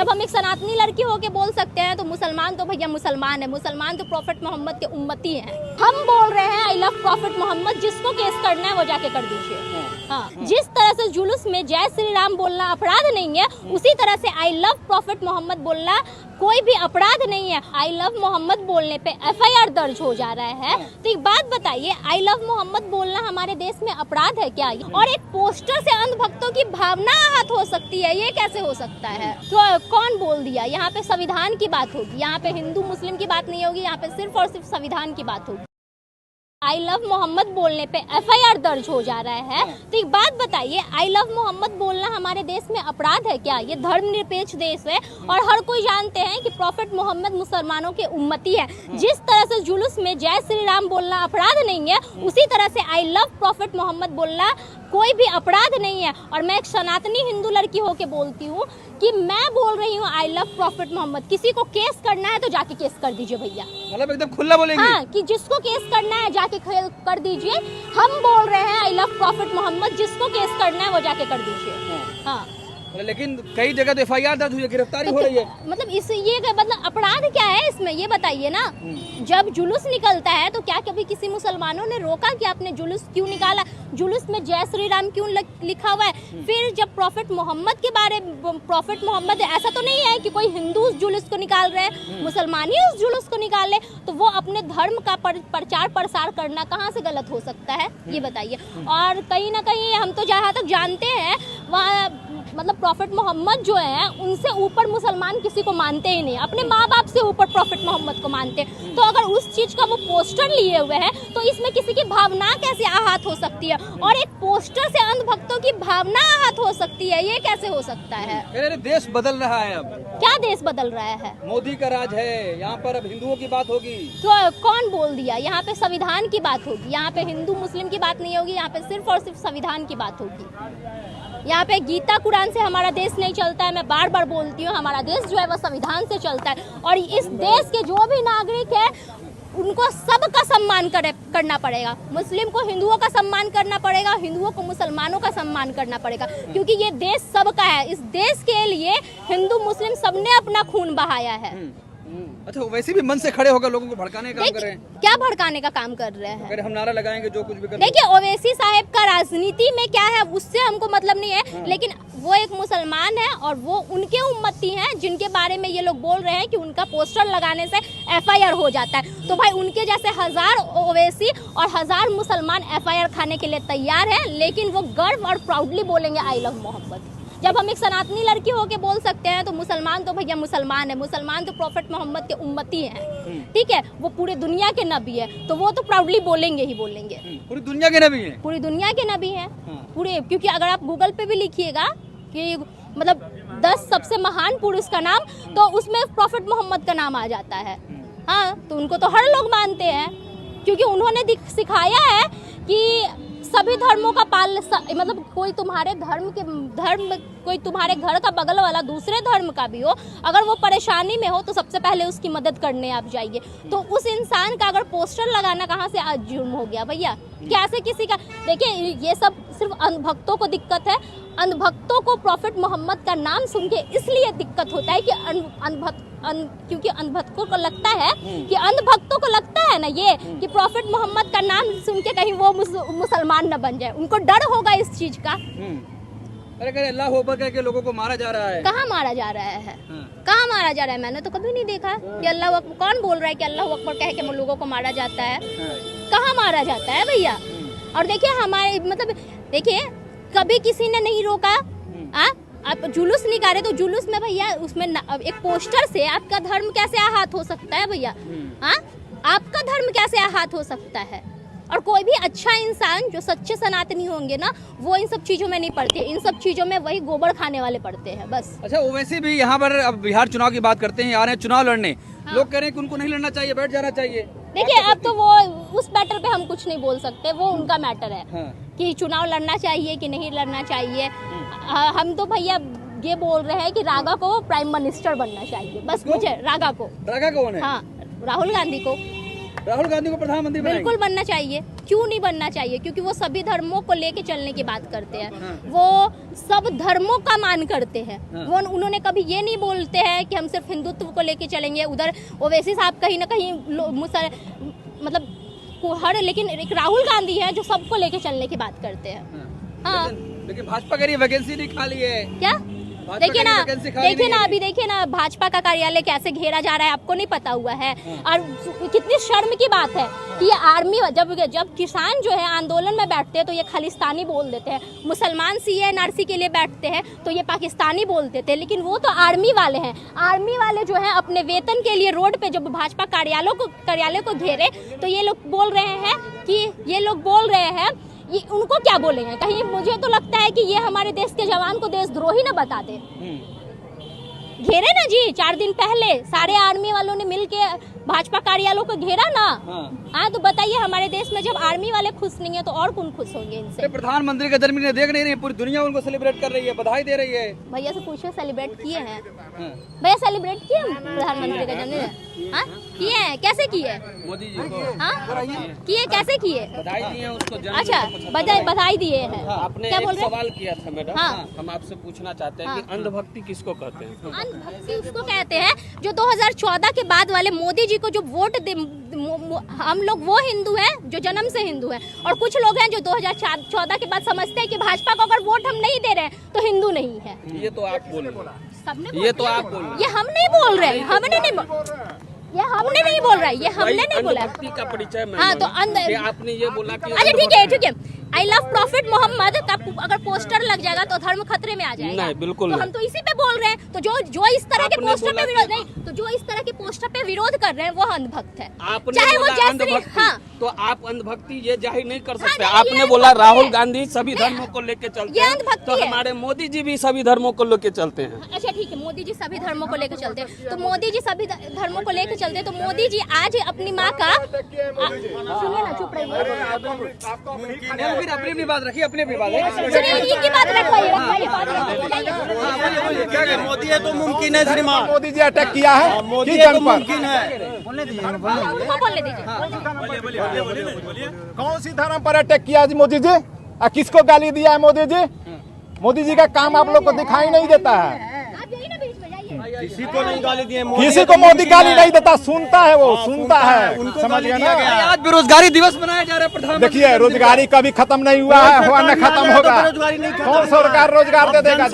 जब हम एक सनातनी लड़की होके बोल सकते हैं तो मुसलमान तो भैया मुसलमान है, मुसलमान तो प्रॉफिट मोहम्मद के उम्मती हैं। हम बोल रहे हैं आई लव प्रॉफिट मोहम्मद, जिसको केस करना है वो जाके कर दीजिए। हाँ, जिस तरह से जुलूस में जय श्री राम बोलना अपराध नहीं है, उसी तरह से आई लव प्रॉफिट मोहम्मद बोलना कोई भी अपराध नहीं है। आई लव मोहम्मद बोलने पे FIR दर्ज हो जा रहा है। तो एक बात बताइए, आई लव मोहम्मद बोलना हमारे देश में अपराध है क्या? और एक पोस्टर से अंधभक्तों की भावना आहत हो सकती है, ये कैसे हो सकता है? तो कौन बोल दिया? यहाँ पे संविधान की बात होगी, यहाँ पे हिंदू मुस्लिम की बात नहीं होगी, यहाँ पे सिर्फ और सिर्फ संविधान की बात होगी। आई लव मोहम्मद बोलने पे FIR दर्ज हो जा रहा है। तो एक बात बताइए, आई लव मोहम्मद बोलना हमारे देश में अपराध है क्या? ये धर्मनिरपेक्ष देश है और हर कोई जानते हैं कि प्रॉफिट मोहम्मद मुसलमानों के उम्मती है। जिस तरह से जुलूस में जय श्री राम बोलना अपराध नहीं है, उसी तरह से आई लव प्रॉफिट मोहम्मद बोलना कोई भी अपराध नहीं है। और मैं एक सनातनी हिंदू लड़की होके बोलती हूँ कि मैं बोल रही हूँ आई लव प्रॉफिट मोहम्मद। किसी को केस करना है तो जाके केस कर दीजिए भैया, मतलब एकदम खुला बोलेंगे। हाँ, कि जिसको केस करना है जाके कर दीजिए। हम बोल रहे हैं आई लव प्रॉफिट मोहम्मद, जिसको केस करना है वो जाके कर दीजिए। हाँ, लेकिन कई जगह तो FIR दर्ज हुई है, गिरफ्तारी हो रही है। मतलब इस ये मतलब अपराध क्या है इसमें, ये बताइए ना। जब जुलूस निकलता है तो क्या कभी किसी मुसलमानों ने रोका कि आपने जुलूस क्यों निकाला? जुलूस में जय श्री राम क्यों लिखा हुआ है? फिर जब प्रॉफिट मोहम्मद के बारे में, प्रॉफिट मोहम्मद ऐसा तो नहीं है कि कोई हिंदू उस जुलूस को निकाल रहे हैं, मुसलमान ही उस जुलूस को निकाले, तो वो अपने धर्म का प्रचार प्रसार करना कहाँ से गलत हो सकता है, ये बताइए। और कहीं ना कहीं हम तो जहाँ तक जानते हैं वहाँ मतलब प्रॉफिट मोहम्मद जो है उनसे ऊपर मुसलमान किसी को मानते ही नहीं, अपने माँ बाप से ऊपर प्रॉफिट मोहम्मद को मानते हैं। तो अगर उस चीज का वो पोस्टर लिए हुए हैं तो इसमें किसी की भावना कैसे आहत हो सकती है? और एक पोस्टर से अंधभक्तों की भावना आहत हो सकती है, ये कैसे हो सकता है? अरे देश बदल रहा है अब। क्या देश बदल रहा है? मोदी का राज है, यहाँ पर अब हिंदुओं की बात होगी। तो कौन बोल दिया? यहाँ पे संविधान की बात होगी, यहाँ पे हिंदू मुस्लिम की बात नहीं होगी, यहाँ पे सिर्फ और सिर्फ संविधान की बात होगी। यहाँ पे गीता कुरान से हमारा देश नहीं चलता है। मैं बार बार बोलती हूँ, हमारा देश जो है वो संविधान से चलता है। और इस देश के जो भी नागरिक है उनको सबका सम्मान करना पड़ेगा। मुस्लिम को हिंदुओं का सम्मान करना पड़ेगा, हिंदुओं को मुसलमानों का सम्मान करना पड़ेगा, क्योंकि ये देश सबका है। इस देश के लिए हिंदू मुस्लिम सबने अपना खून बहाया है। अच्छा, वैसे भी मन से खड़े होकर लोगों को भड़काने का काम कर रहे हैं। क्या भड़काने का काम कर रहे हैं? हम नारा लगाएंगे जो कुछ भी करेंगे। देखिए, ओवैसी साहब का राजनीति में क्या है उससे हमको मतलब नहीं है, लेकिन वो एक मुसलमान है और वो उनके उम्मती हैं जिनके बारे में ये लोग बोल रहे हैं कि उनका पोस्टर लगाने से FIR हो जाता है। तो भाई उनके जैसे 1000 ओवैसी और 1000 मुसलमान FIR खाने के लिए तैयार है, लेकिन वो गर्व और प्राउडली बोलेंगे आई लव मोहम्मद। जब हम एक सनातनी लड़की होके बोल सकते हैं तो मुसलमान तो भैया मुसलमान है, मुसलमान तो प्रॉफिट मोहम्मद के उम्मती हैं, ठीक है? वो पूरे दुनिया के नबी है, तो वो तो प्राउडली बोलेंगे ही बोलेंगे। पूरी दुनिया के नबी हैं। पूरी दुनिया के नबी हैं पूरे, क्योंकि अगर आप गूगल पे भी लिखिएगा कि मतलब 10 सबसे महान पुरुष का नाम, तो उसमें प्रॉफिट मोहम्मद का नाम आ जाता है। हाँ, तो उनको तो हर लोग मानते हैं, क्योंकि उन्होंने सिखाया है कि सभी धर्मों का मतलब कोई तुम्हारे कोई तुम्हारे घर का बगल वाला दूसरे धर्म का भी हो, अगर वो परेशानी में हो तो सबसे पहले उसकी मदद करने आप जाइए। तो उस इंसान का अगर पोस्टर लगाना कहाँ से आज जुर्म हो गया भैया? कैसे किसी का? देखिए, ये सब सिर्फ अंधभक्तों को दिक्कत है। अंधभक्तों को प्रॉफिट मोहम्मद का नाम सुन के इसलिए दिक्कत होता है कि क्योंकि अंधभक्तों को लगता है कि अंधभक्तों को लगता है ना ये कि प्रॉफिट मोहम्मद का नाम सुन के कहीं वो मुसलमान न बन जाए, उनको डर होगा इस चीज का। अरे अल्लाह अकबर कह के लोगों को मारा जा रहा है। कहाँ मारा जा रहा है? कहाँ मारा जा रहा है? मैंने तो कभी नहीं देखा कि अल्लाह अकबर। कौन बोल रहा है कि अल्लाह अकबर कह के लोगों को मारा जाता है? कहाँ मारा जाता है भैया? और देखिए, हमारे मतलब देखिए, कभी किसी ने नहीं रोका। आप जुलूस निकाले तो जुलूस में भैया उसमें एक पोस्टर से आपका धर्म कैसे आहत हो सकता है भैया? हाँ, आपका धर्म कैसे आहत हो सकता है? और कोई भी अच्छा इंसान जो सच्चे सनातनी होंगे ना, वो इन सब चीजों में नहीं पड़ते। इन सब चीजों में वही गोबर खाने वाले पड़ते हैं बस। अच्छा, वैसे भी यहाँ पर अब बिहार चुनाव की बात करते हैं, आ रहे हैं चुनाव लड़ने। लोग कह रहे हैं कि उनको नहीं लड़ना चाहिए, बैठ जाना चाहिए। देखिए, अब तो वो उस मैटर पे हम कुछ नहीं बोल सकते, वो उनका मैटर है कि चुनाव लड़ना चाहिए कि नहीं लड़ना चाहिए। हम तो भैया ये बोल रहे हैं कि रागा को प्राइम मिनिस्टर बनना चाहिए, बस। मुझे रागा कौन है? हाँ, राहुल गांधी को। राहुल गांधी को प्रधानमंत्री बनाएंगे? बिल्कुल बनना चाहिए, क्यों नहीं बनना चाहिए, क्योंकि वो सभी धर्मों को लेके चलने की बात करते हैं। हाँ। वो सब धर्मों का मान करते हैं। हाँ। वो उन्होंने कभी ये नहीं बोलते हैं कि हम सिर्फ हिंदुत्व को लेके चलेंगे। उधर ओवैसी साहब कहीं ना कहीं मतलब हर, लेकिन एक राहुल गांधी है जो सबको लेके चलने की बात करते हैं। हाँ। लेकिन भाजपा कह रही है वैकेंसी नहीं खाली है। क्या? भाजपा देखिए कह ना, रही है वैकेंसी खाली नहीं है। अभी देखिए ना, भाजपा का कार्यालय कैसे घेरा जा रहा है, आपको नहीं पता हुआ है। और कितनी शर्म की बात है कि ये आर्मी, जब किसान जो है आंदोलन में बैठते हैं तो ये खालिस्तानी बोल देते हैं। मुसलमान सीए एनआरसी के लिए बैठते हैं तो ये पाकिस्तानी बोल देते हैं। लेकिन वो तो आर्मी वाले हैं। आर्मी वाले जो है अपने वेतन के लिए रोड पे जब भाजपा कार्यालय को घेरे तो ये लोग बोल रहे हैं ये उनको क्या बोलेंगे? कहीं मुझे तो लगता है कि ये हमारे देश के जवान को देशद्रोही ना बता दे। घेरे ना जी, 4 दिन पहले सारे आर्मी वालों ने मिलके भाजपा कार्यालयों को घेरा ना। हाँ, तो बताइए, हमारे देश में जब आर्मी वाले खुश नहीं है तो और कौन खुश होंगे इनसे? प्रधानमंत्री का जन्मदिन देख नहीं रही, पूरी दुनिया उनको सेलिब्रेट कर रही है, बधाई दे रही है। भैया से पूछे, सेलिब्रेट किए हैं? भैया सेलिब्रेट किए प्रधानमंत्री का जन्मदिन? हाँ, किए हैं। कैसे किए? मोदी जी को हाँ, किए, कैसे किए? बधाई दिए उसको। अच्छा, बधाई दिए हैं। आपने क्या एक बोल रहे हैं? सवाल किया था मैडम। हाँ। हम आपसे पूछना चाहते हैं कि अंधभक्ति किसको कहते हैं? अंधभक्ति उसको कहते हैं जो 2014 के बाद वाले मोदी जी को जो वोट दे। हम लोग वो हिंदू हैं जो जन्म से हिंदू हैं, और कुछ लोग हैं जो 2014 के बाद समझते हैं कि भाजपा को अगर वोट हम नहीं दे रहे हैं तो हिंदू नहीं है। ये तो आप बोल रहे हैं। सबने ये तो आप बोल रहे हैं। ये हम नहीं बोल रहे, हमने नहीं बोल रहा है, ये हमने नहीं बोला। अंधभक्ति का परिचय मैं हाँ, तो आपने ये बोला कि अच्छा ठीक है। आई लव प्रॉफिट मोहम्मद का अगर पोस्टर लग जाएगा तो धर्म खतरे में आ जाएगा। नहीं, बिल्कुल तो नहीं। हम तो इसी पे बोल रहे हैं। तो जो इस तरह के आपने पोस्टर बोला पे विरोध नहीं, तो जो इस तरह के पोस्टर पे विरोध कर रहे हैं वो अंधभक्त है। आपने चाहे वो बोला जैसे, अंधभक्ति, हाँ, तो आप अंधभक्ति ये जाहिर नहीं कर सकते। नहीं, आपने ये बोला अंधभक्ति राहुल है। गांधी सभी धर्मों को लेके चलते ये हैं, अंधभक्ति तो है। हमारे मोदी जी भी सभी धर्मों को लेके चलते हैं। अच्छा ठीक है, मोदी जी सभी धर्मों को लेकर चलते हैं। तो मोदी जी सभी धर्मों को लेकर चलते हैं, तो मोदी जी आज अपनी माँ का सुनिए ना, चुप रहिए। अपनी बात रखिए, अपनी बात सुनिए, इनकी बात रखवाइए, बात रखवाइए। मोदी है तो मुमकिन है श्रीमान। मोदी जी अटैक किया है मोदी किस है जन तो पर? मुमकिन है। उनको बोलने दीजिए। कौन सी धर्म पर अटैक किया जी मोदी जी? किसको गाली दिया है मोदी जी? मोदी जी का काम आप लोग को दिखाई नहीं देता है। आप यही ना बीच में जाइए। किसी को नहीं गाली दिए। किसी को मोदी गाली नहीं देता, सुनता है, वो सुनता है। उनको समझ गाली गए दिया ना? गया। आज बेरोजगारी दिवस मनाया जा रहा है प्रधानमंत्री। देखिए, रोजगारी कभी खत्म नहीं हुआ है, हुआ न खत्म होगा। बेरोजगारी नहीं खत्म कौन सरकार रोजगार दे देगा?